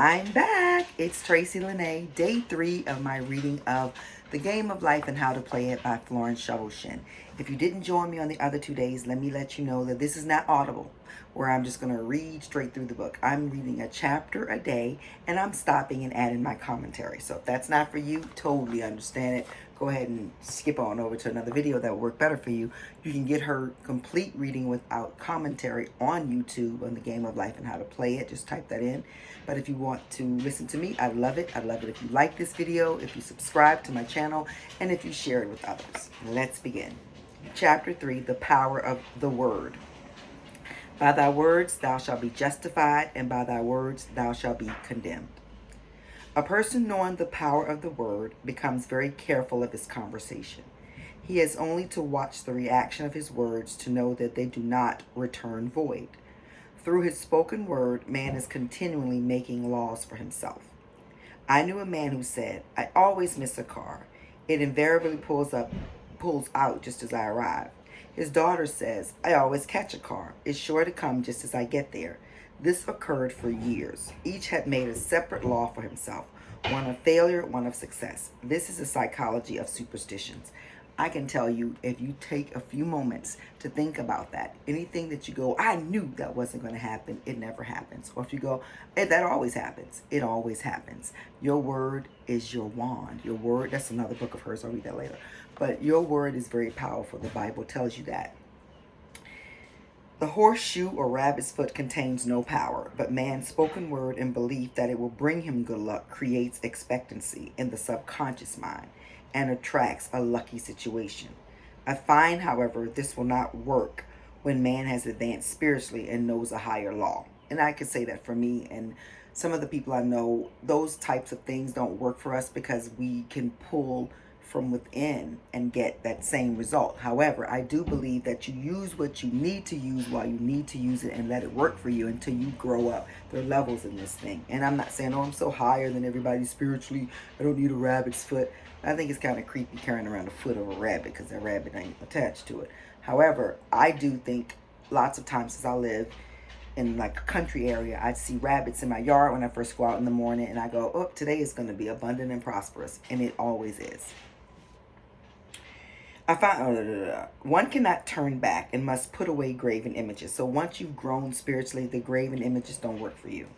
I'm back. It's Tracy Lene, day 3 of my reading of The Game of Life and How to Play It by Florence Shovel Shinn. If you didn't join me on the other 2 days, let me let you know that this is not audible, where I'm just going to read straight through the book. I'm reading a chapter a day, and I'm stopping and adding my commentary. So if that's not for you, totally understand it. Go ahead and skip on over to another video that will work better for you. You can get her complete reading without commentary on YouTube on The Game of Life and How to Play It. Just type that in. But if you want to listen to me, I'd love it. I'd love it if you like this video, if you subscribe to my channel, and if you share it with others. Let's begin. Chapter 3, The Power of the Word. By thy words thou shalt be justified, and by thy words thou shalt be condemned. A person knowing the power of the word becomes very careful of his conversation. He has only to watch the reaction of his words to know that they do not return void. Through his spoken word, man is continually making laws for himself. I knew a man who said, I always miss a car. It invariably pulls out just as I arrive. His daughter says, I always catch a car. It's sure to come just as I get there. This occurred for years. Each had made a separate law for himself, one of failure, one of success. This is the psychology of superstitions. I can tell you, if you take a few moments to think about that, anything that you go, I knew that wasn't going to happen, it never happens. Or if you go, hey, that always happens, it always happens. Your word is your wand. Your word, that's another book of hers, I'll read that later. But your word is very powerful. The Bible tells you that. The horseshoe or rabbit's foot contains no power, but man's spoken word and belief that it will bring him good luck creates expectancy in the subconscious mind and attracts a lucky situation. I find, however, this will not work when man has advanced spiritually and knows a higher law. And I can say that for me and some of the people I know, those types of things don't work for us because we can pull from within and get that same result. However, I do believe that you use what you need to use while you need to use it and let it work for you until you grow up. There are levels in this thing. And I'm not saying, oh, I'm so higher than everybody spiritually, I don't need a rabbit's foot. I think it's kind of creepy carrying around the foot of a rabbit because that rabbit ain't attached to it. However, I do think lots of times as I live in like a country area, I'd see rabbits in my yard when I first go out in the morning and I go, oh, today is going to be abundant and prosperous. And it always is. I found one cannot turn back and must put away graven images. So once you've grown spiritually, the graven images don't work for you.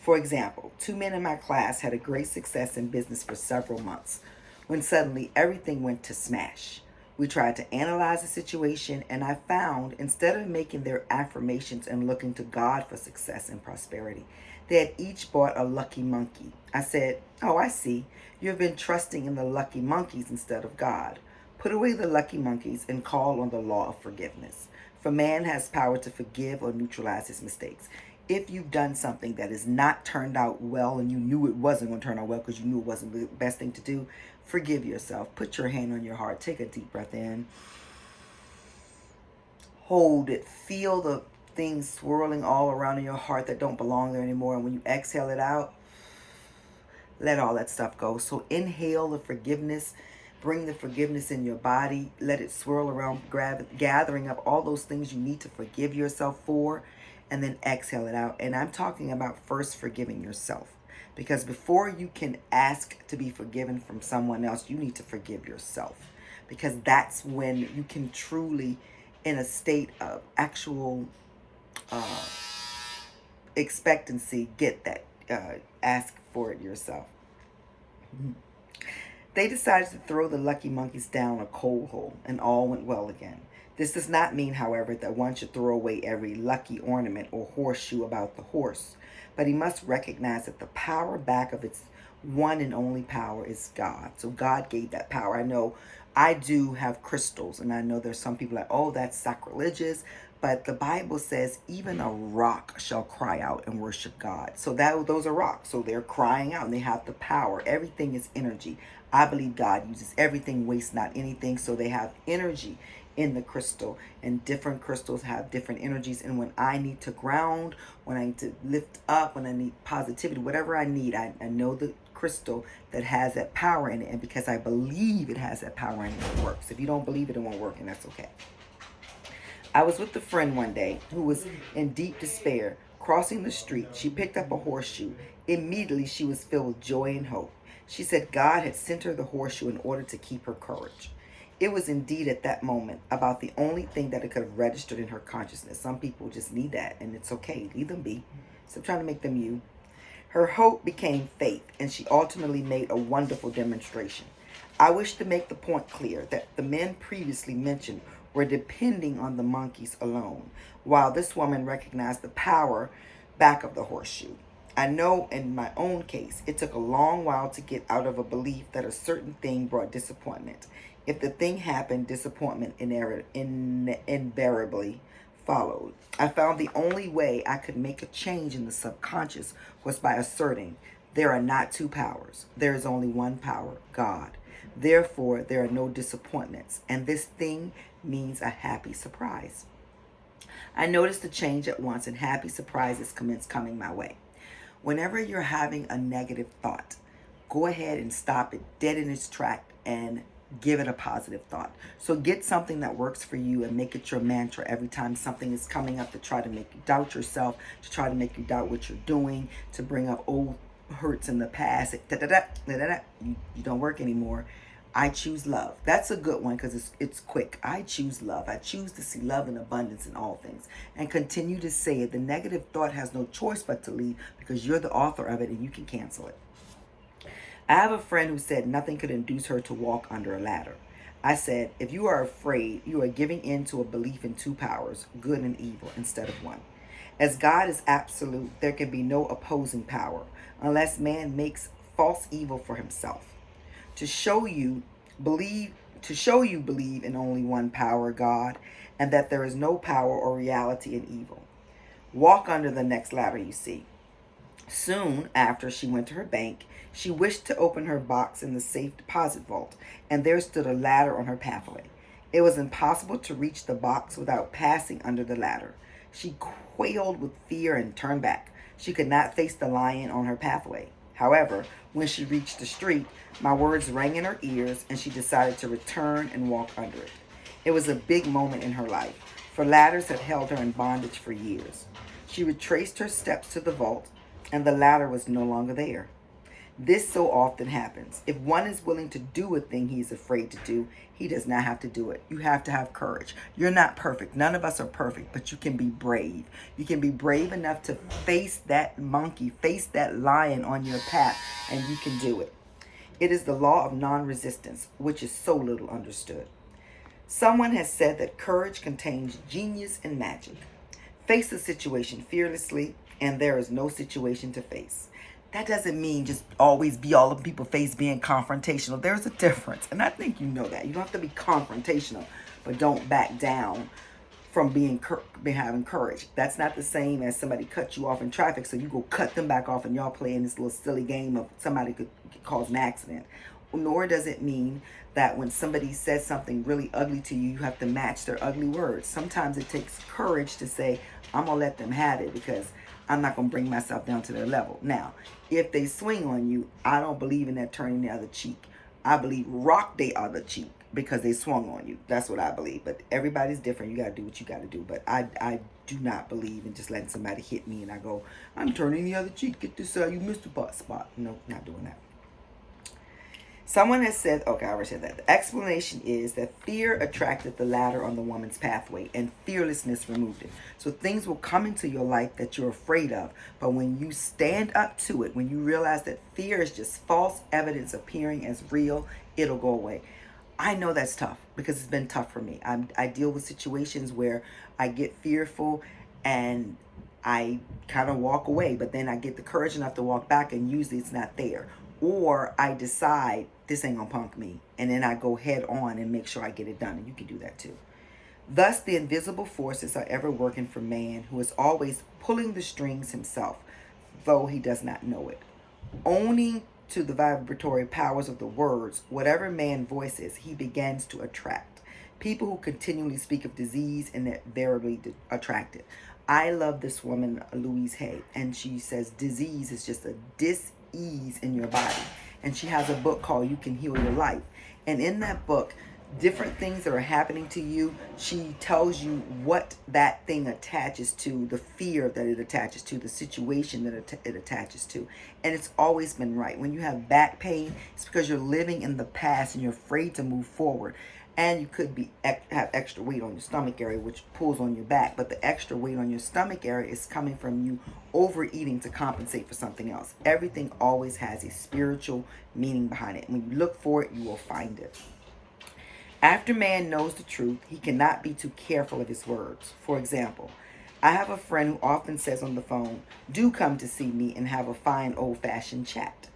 For example, 2 men in my class had a great success in business for several months when suddenly everything went to smash. We tried to analyze the situation, and I found instead of making their affirmations and looking to God for success and prosperity, they had each bought a lucky monkey. I said, oh, I see. You have been trusting in the lucky monkeys instead of God. Put away the lucky monkeys and call on the law of forgiveness. For man has power to forgive or neutralize his mistakes. If you've done something that has not turned out well and you knew it wasn't going to turn out well because you knew it wasn't the best thing to do, forgive yourself. Put your hand on your heart. Take a deep breath in. Hold it. Feel the things swirling all around in your heart that don't belong there anymore. And when you exhale it out, let all that stuff go. So inhale the forgiveness. Bring the forgiveness in your body. Let it swirl around, gathering up all those things you need to forgive yourself for, and then exhale it out. And I'm talking about first forgiving yourself. Because before you can ask to be forgiven from someone else, you need to forgive yourself. Because that's when you can truly, in a state of actual expectancy, get that. Ask for it yourself. They decided to throw the lucky monkeys down a coal hole, and all went well again. This does not mean, however, that one should throw away every lucky ornament or horseshoe about the horse, but he must recognize that the power back of its one and only power is God. So God gave that power. I know I do have crystals, and I know there's some people like, oh, that's sacrilegious. But the Bible says even a rock shall cry out and worship God. So those are rocks. So they're crying out and they have the power. Everything is energy. I believe God uses everything, waste not anything. So they have energy in the crystal, and different crystals have different energies. And when I need to ground, when I need to lift up, when I need positivity, whatever I need, I know the crystal that has that power in it. And because I believe it has that power in it, it works. If you don't believe it, it won't work, and that's okay. I was with a friend one day who was in deep despair. Crossing the street, she picked up a horseshoe, Immediately, she was filled with joy and hope. She said God had sent her the horseshoe in order to keep her courage. It was indeed at that moment about the only thing that it could have registered in her consciousness. Some people just need that, and it's okay. Leave them be. Stop trying to make them you. Her hope became faith, and she ultimately made a wonderful demonstration. I wish to make the point clear that the men previously mentioned were depending on the monkeys alone, while this woman recognized the power back of the horseshoe. I know in my own case, it took a long while to get out of a belief that a certain thing brought disappointment. If the thing happened, disappointment invariably followed. I found the only way I could make a change in the subconscious was by asserting there are not two powers. There is only one power, God. Therefore, there are no disappointments, and this thing means a happy surprise. I noticed the change at once, and happy surprises commenced coming my way. Whenever you're having a negative thought, go ahead and stop it dead in its track and give it a positive thought. So get something that works for you and make it your mantra every time something is coming up to try to make you doubt yourself, to try to make you doubt what you're doing, to bring up old hurts in the past. You don't work anymore. I choose love. That's a good one because it's quick. I choose love. I choose to see love and abundance in all things. And continue to say it. The negative thought has no choice but to leave because you're the author of it and you can cancel it. I have a friend who said nothing could induce her to walk under a ladder. I said, if you are afraid, you are giving in to a belief in two powers, good and evil, instead of one. As God is absolute, there can be no opposing power unless man makes false evil for himself. To show you believe in only one power, God, and that there is no power or reality in evil. Walk under the next ladder you see. Soon after she went to her bank, she wished to open her box in the safe deposit vault, and there stood a ladder on her pathway. It was impossible to reach the box without passing under the ladder. She quailed with fear and turned back. She could not face the lion on her pathway. However, when she reached the street, my words rang in her ears, and she decided to return and walk under it. It was a big moment in her life, for ladders had held her in bondage for years. She retraced her steps to the vault, and the ladder was no longer there. This so often happens. If one is willing to do a thing he is afraid to do, he does not have to do it. You have to have courage. You're not perfect. None of us are perfect, but you can be brave. You can be brave enough to face that monkey, face that lion on your path, and you can do it. It is the law of non-resistance, which is so little understood. Someone has said that courage contains genius and magic. Face the situation fearlessly, and there is no situation to face. That doesn't mean just always be all in people's face being confrontational. There's a difference, and I think you know that. You don't have to be confrontational, but don't back down from having courage. That's not the same as somebody cut you off in traffic, so you go cut them back off, and y'all playing this little silly game of somebody could cause an accident. Nor does it mean that when somebody says something really ugly to you, you have to match their ugly words. Sometimes it takes courage to say, I'm going to let them have it because I'm not going to bring myself down to their level. Now, if they swing on you, I don't believe in that turning the other cheek. I believe rock the other cheek because they swung on you. That's what I believe. But everybody's different. You got to do what you got to do. But I do not believe in just letting somebody hit me and I go, I'm turning the other cheek. Get this out. You missed the spot. No, not doing that. Someone has said, okay, I already said that. The explanation is that fear attracted the ladder on the woman's pathway and fearlessness removed it. So things will come into your life that you're afraid of. But when you stand up to it, when you realize that fear is just false evidence appearing as real, it'll go away. I know that's tough because it's been tough for me. I deal with situations where I get fearful and I kind of walk away, but then I get the courage enough to walk back and usually it's not there. Or I decide this ain't gonna punk me, and then I go head on and make sure I get it done, and you can do that too. Thus, the invisible forces are ever working for man, who is always pulling the strings himself, though he does not know it. Owning to the vibratory powers of the words, whatever man voices, he begins to attract. People who continually speak of disease and invariably attract it. I love this woman, Louise Hay, and she says disease is just a dis-ease in your body. And she has a book called You Can Heal Your Life. And in that book, different things that are happening to you. She tells you what that thing attaches to, the fear that it attaches to, the situation that it attaches to. And it's always been right. When you have back pain, it's because you're living in the past and you're afraid to move forward. And you could have extra weight on your stomach area, which pulls on your back. But the extra weight on your stomach area is coming from you overeating to compensate for something else. Everything always has a spiritual meaning behind it. When you look for it, you will find it. After man knows the truth, he cannot be too careful of his words. For example, I have a friend who often says on the phone, "Do come to see me and have a fine old-fashioned chat."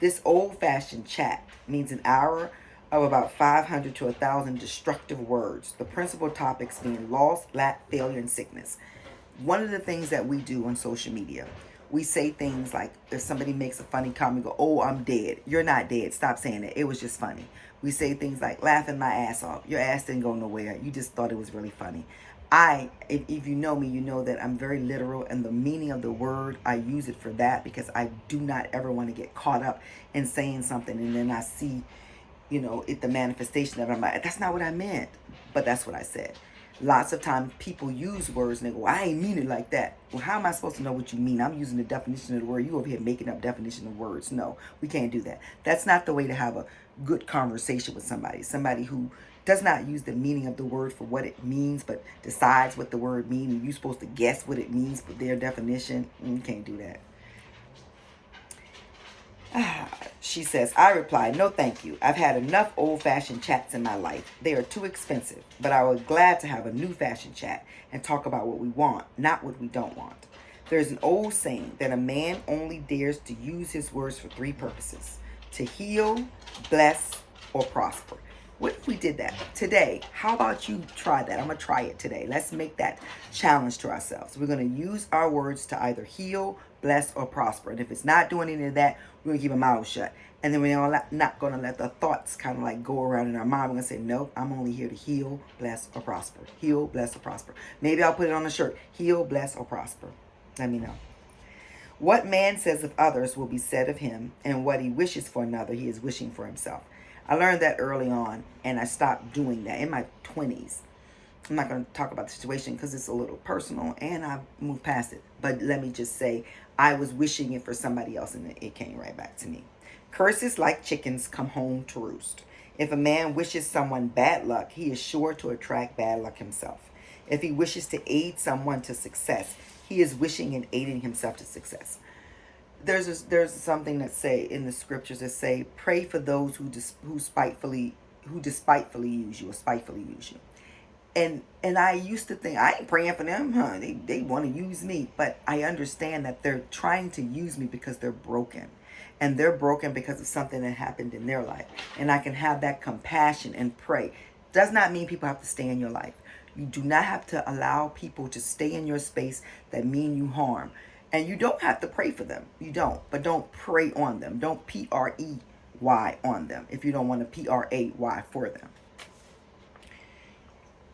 This old-fashioned chat means an hour of about 500 to 1,000 destructive words, the principal topics being loss, lack, failure, and sickness. One of the things that we do on social media, we say things like, if somebody makes a funny comment, we go, "Oh, I'm dead." You're not dead. Stop saying that. It was just funny. We say things like, "Laughing my ass off." Your ass didn't go nowhere. You just thought it was really funny. If you know me, you know that I'm very literal, and the meaning of the word, I use it for that, because I do not ever want to get caught up in saying something and then I see, the manifestation of it. I'm like, that's not what I meant, but that's what I said. Lots of times people use words and they go, "I ain't mean it like that." Well, how am I supposed to know what you mean? I'm using the definition of the word. You over here making up definition of words. No, we can't do that. That's not the way to have a good conversation with somebody. Somebody who does not use the meaning of the word for what it means, but decides what the word means, and you're supposed to guess what it means for their definition. You can't do that. She says, I reply, "No, thank you. I've had enough old-fashioned chats in my life. They are too expensive, but I would glad to have a new-fashioned chat and talk about what we want, not what we don't want." There's an old saying that a man only dares to use his words for three purposes: to heal, bless, or prosper. What if we did that today? How about you try that? I'm going to try it today. Let's make that challenge to ourselves. We're going to use our words to either heal, bless, or prosper. And if it's not doing any of that, we're going to keep our mouth shut. And then we're not going to let the thoughts kind of like go around in our mind. We're going to say, "Nope, I'm only here to heal, bless, or prosper." Heal, bless, or prosper. Maybe I'll put it on a shirt. Heal, bless, or prosper. Let me know. What man says of others will be said of him, and what he wishes for another, he is wishing for himself. I learned that early on, and I stopped doing that in my 20s. I'm not going to talk about the situation because it's a little personal, and I've moved past it. But let me just say, I was wishing it for somebody else, and it came right back to me. Curses like chickens come home to roost. If a man wishes someone bad luck, he is sure to attract bad luck himself. If he wishes to aid someone to success, he is wishing and aiding himself to success. There's something that say in the scriptures that say, "Pray for those who despitefully use you or spitefully use you." And I used to think, I ain't praying for them, huh? They want to use me, but I understand that they're trying to use me because they're broken, and they're broken because of something that happened in their life, and I can have that compassion and pray. Does not mean people have to stay in your life. You do not have to allow people to stay in your space that mean you harm. And you don't have to pray for them. You don't. But don't pray on them. Don't P-R-E-Y on them if you don't want to P-R-A-Y for them.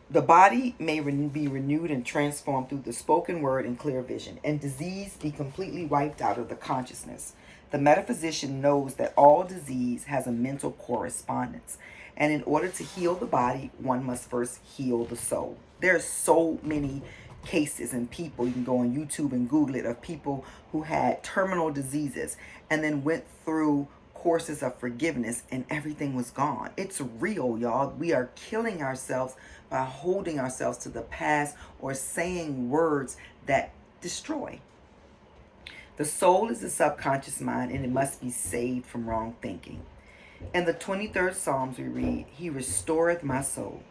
The body may be renewed and transformed through the spoken word and clear vision, and disease be completely wiped out of the consciousness. The metaphysician knows that all disease has a mental correspondence, and in order to heal the body, one must first heal the soul. There are so many cases and people, you can go on YouTube and Google it, of people who had terminal diseases and then went through courses of forgiveness and everything was gone. It's real, y'all. We are killing ourselves by holding ourselves to the past or saying words that destroy. The soul is the subconscious mind, and it must be saved from wrong thinking. In the 23rd Psalms we read, "He restoreth my soul."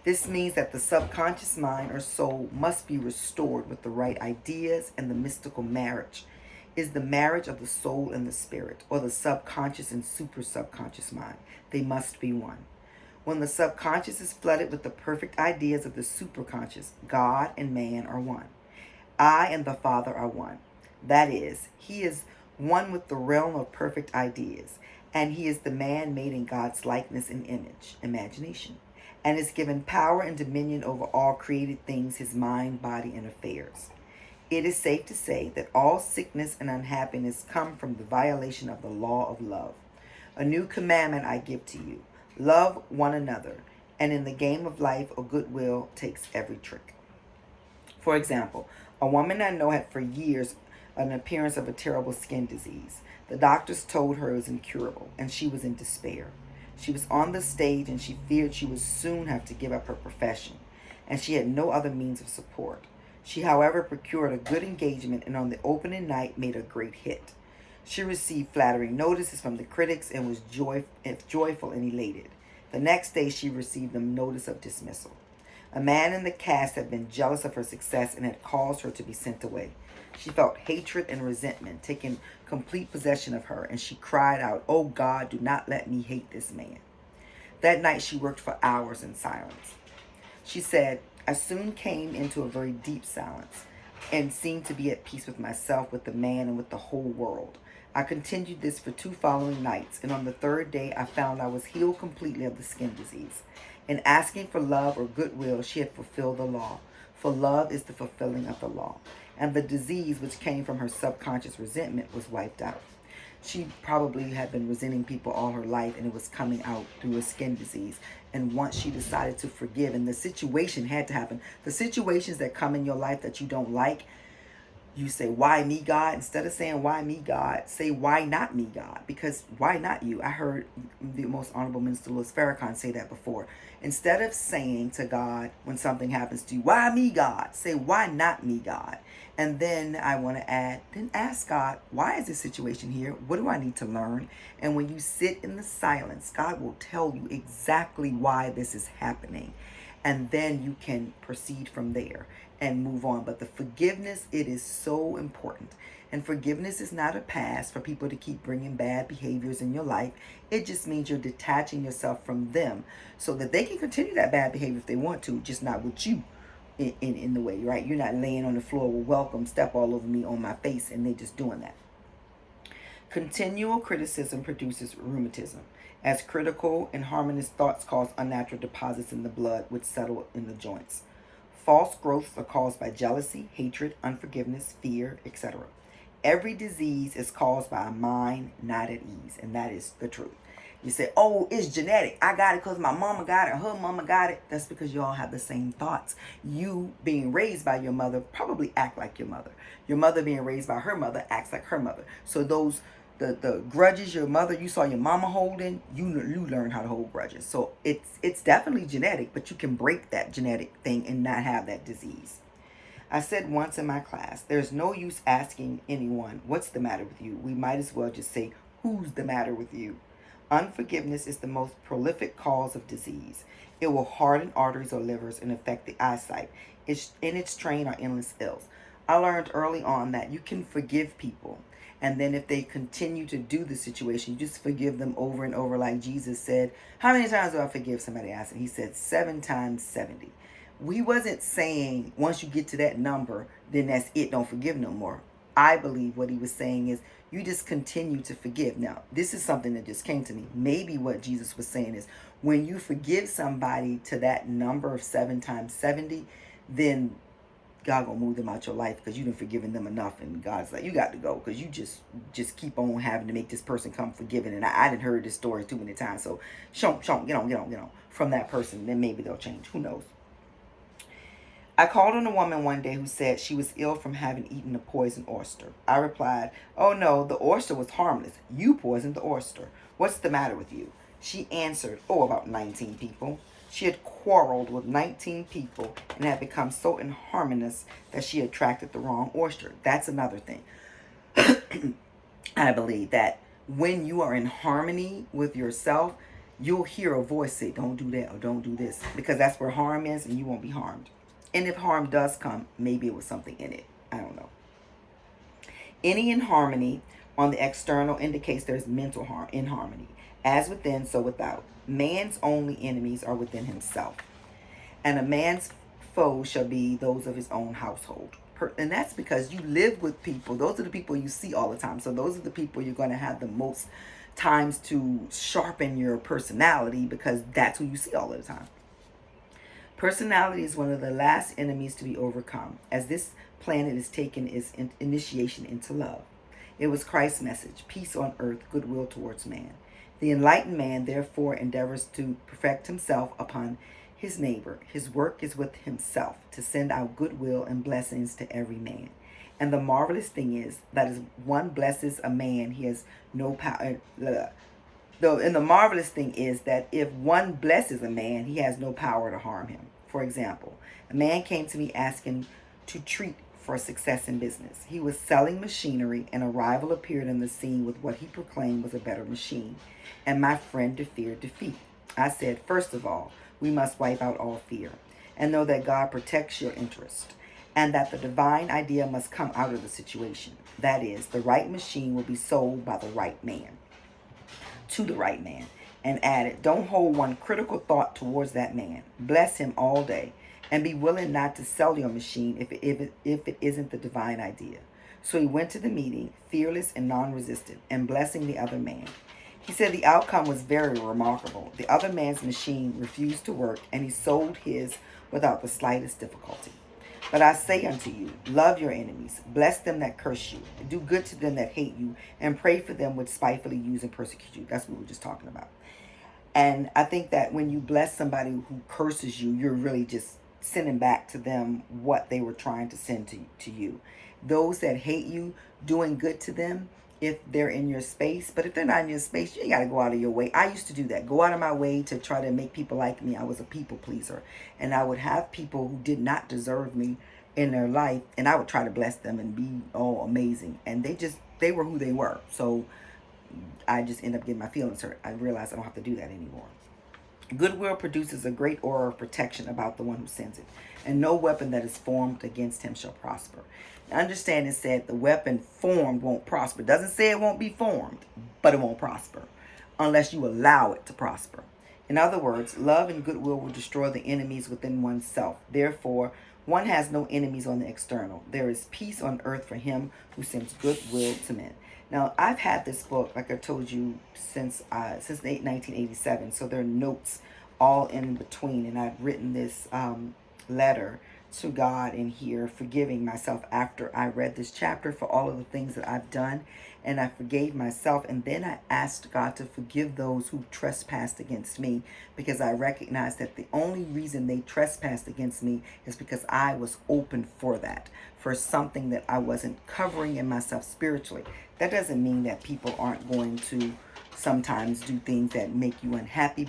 This means that the subconscious mind or soul must be restored with the right ideas, and the mystical marriage is the marriage of the soul and the spirit, or the subconscious and super subconscious mind. They must be one. When the subconscious is flooded with the perfect ideas of the superconscious, God and man are one. I and the Father are one. That is, he is one with the realm of perfect ideas, and he is the man made in God's likeness and image, imagination, and is given power and dominion over all created things, his mind, body, and affairs. It is safe to say that all sickness and unhappiness come from the violation of the law of love. A new commandment I give to you: love one another. And in the game of life, a goodwill takes every trick. For example, a woman I know had for years an appearance of a terrible skin disease. The doctors told her it was incurable, and she was in despair. She was on the stage and she feared she would soon have to give up her profession, and she had no other means of support. She, however, procured a good engagement and on the opening night made a great hit. She received flattering notices from the critics and was joyful and elated. The next day she received a notice of dismissal. A man in the cast had been jealous of her success and had caused her to be sent away. She felt hatred and resentment taking complete possession of her, and she cried out, "Oh God, do not let me hate this man." That night she worked for hours in silence. She said, "I soon came into a very deep silence and seemed to be at peace with myself, with the man, and with the whole world. I continued this for 2 following nights, and on the third day I found I was healed completely of the skin disease. In asking for love or goodwill, she had fulfilled the law, for love is the fulfilling of the law, and the disease which came from her subconscious resentment was wiped out." She probably had been resenting people all her life, and it was coming out through a skin disease. And once she decided to forgive, and the situation had to happen, the situations that come in your life that you don't like, you say, "Why me, God?" Instead of saying, "Why me, God?" say, "Why not me, God?" Because why not you? I heard the most honorable Minister Louis Farrakhan say that before. Instead of saying to God when something happens to you, "Why me, God?" say, "Why not me, God?" And then I want to add, then ask God, "Why is this situation here? What do I need to learn?" And when you sit in the silence, God will tell you exactly why this is happening. And then you can proceed from there and move on. But the forgiveness, it is so important. And forgiveness is not a pass for people to keep bringing bad behaviors in your life. It just means you're detaching yourself from them so that they can continue that bad behavior if they want to, just not with you in the way, right? You're not laying on the floor with "Welcome, step all over me on my face," and they're just doing that. Continual criticism produces rheumatism, as critical and harmonious thoughts cause unnatural deposits in the blood which settle in the joints. False growths are caused by jealousy, hatred, unforgiveness, fear, etc. Every disease is caused by a mind not at ease, and that is the truth. You say, "Oh, it's genetic. I got it because my mama got it, or her mama got it." That's because you all have the same thoughts. You being raised by your mother probably act like your mother. Your mother being raised by her mother acts like her mother. So those the grudges your mother, you saw your mama holding, you learn how to hold grudges. So it's definitely genetic, but you can break that genetic thing and not have that disease. I said once in my class, there's no use asking anyone, "What's the matter with you?" We might as well just say, "Who's the matter with you?" Unforgiveness is the most prolific cause of disease. It will harden arteries or livers and affect the eyesight. In its train are endless ills. I learned early on that you can forgive people, and then if they continue to do the situation, you just forgive them over and over, like Jesus said. "How many times do I forgive?" Somebody asked, and he said 7 times 70. We wasn't saying once you get to that number, then that's it, don't forgive no more. I believe what he was saying is you just continue to forgive. Now, this is something that just came to me. Maybe what Jesus was saying is when you forgive somebody to that number of 7 times 70, then God gonna move them out your life because you done forgiven them enough, and God's like, "You got to go," because you just keep on having to make this person come forgiven. And I didn't heard this story too many times. So shonk, get on from that person, then maybe they'll change. Who knows? I called on a woman one day who said she was ill from having eaten a poisoned oyster. I replied, "Oh no, the oyster was harmless. You poisoned the oyster. What's the matter with you?" She answered, "Oh, about 19 people." She had quarreled with 19 people and had become so inharmonious that she attracted the wrong oyster. That's another thing. I believe that when you are in harmony with yourself, you'll hear a voice say, "Don't do that," or "Don't do this," because that's where harm is, and you won't be harmed. And if harm does come, maybe it was something in it. I don't know. Any inharmony on the external indicates there's mental harm, inharmony. As within, so without. Man's only enemies are within himself. And a man's foes shall be those of his own household. And that's because you live with people. Those are the people you see all the time. So those are the people you're going to have the most times to sharpen your personality, because that's who you see all the time. Personality is one of the last enemies to be overcome, as this planet is taken its initiation into love. It was Christ's message: peace on earth, goodwill towards man. The enlightened man therefore endeavors to perfect himself upon his neighbor. His work is with himself, to send out goodwill and blessings to every man. And the marvelous thing is that as one blesses a man, he has no power. Though, and the marvelous thing is that if one blesses a man, he has no power to harm him. For example, a man came to me asking to treat for success in business. He was selling machinery, and a rival appeared on the scene with what he proclaimed was a better machine, and my friend feared defeat. I said, first of all, we must wipe out all fear and know that God protects your interest, and that the divine idea must come out of the situation. That is, the right machine will be sold by the right man to the right man. And added, don't hold one critical thought towards that man. Bless him all day, and be willing not to sell your machine if it isn't the divine idea. So he went to the meeting, fearless and non-resistant, and blessing the other man. He said the outcome was very remarkable. The other man's machine refused to work, and he sold his without the slightest difficulty. But I say unto you, love your enemies, bless them that curse you, do good to them that hate you, and pray for them which spitefully use and persecute you. That's what we were just talking about. And I think that when you bless somebody who curses you, you're really just sending back to them what they were trying to send to you. Those that hate you, doing good to them if they're in your space. But if they're not in your space, you got to go out of your way. I used to do that. Go out of my way to try to make people like me. I was a people pleaser. And I would have people who did not deserve me in their life, and I would try to bless them and be all amazing. And they were who they were. So I just end up getting my feelings hurt. I realize I don't have to do that anymore. Goodwill produces a great aura of protection about the one who sends it, and no weapon that is formed against him shall prosper. Now, understand it said the weapon formed won't prosper. It doesn't say it won't be formed, but it won't prosper unless you allow it to prosper. In other words, love and goodwill will destroy the enemies within oneself. Therefore, one has no enemies on the external. There is peace on earth for him who sends goodwill to men. Now, I've had this book, like I told you, since 1987. So there are notes all in between. And I've written this letter to God in here, forgiving myself after I read this chapter for all of the things that I've done. And I forgave myself. And then I asked God to forgive those who trespassed against me, because I recognized that the only reason they trespassed against me is because I was open for that, for something that I wasn't covering in myself spiritually. That doesn't mean that people aren't going to sometimes do things that make you unhappy,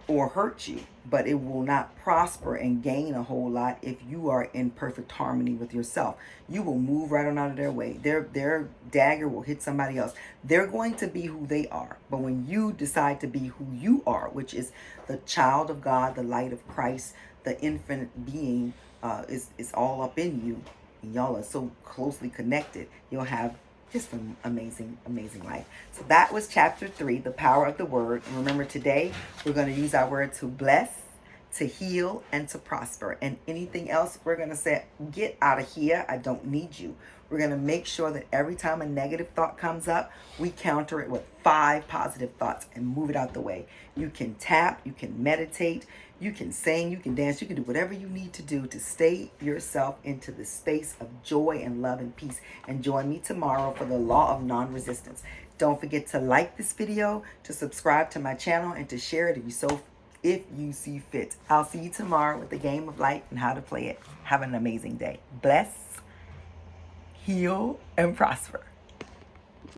or hurt you, but it will not prosper and gain a whole lot if you are in perfect harmony with yourself. You will move right on out of their way. Their dagger will hit somebody else. They're going to be who they are. But when you decide to be who you are, which is the child of God, the light of Christ, the infinite being is all up in you, and y'all are so closely connected, you'll have just an amazing, amazing life. So that was chapter 3, the power of the word. And remember, today we're going to use our word to bless, to heal, and to prosper. And anything else, we're going to say, get out of here. I don't need you. We're going to make sure that every time a negative thought comes up, we counter it with 5 positive thoughts and move it out the way. You can tap, you can meditate, you can sing, you can dance, you can do whatever you need to do to stay yourself into the space of joy and love and peace. And join me tomorrow for the law of non-resistance. Don't forget to like this video, to subscribe to my channel, and to share it if you see fit. I'll see you tomorrow with the game of life and how to play it. Have an amazing day. Bless, heal, and prosper.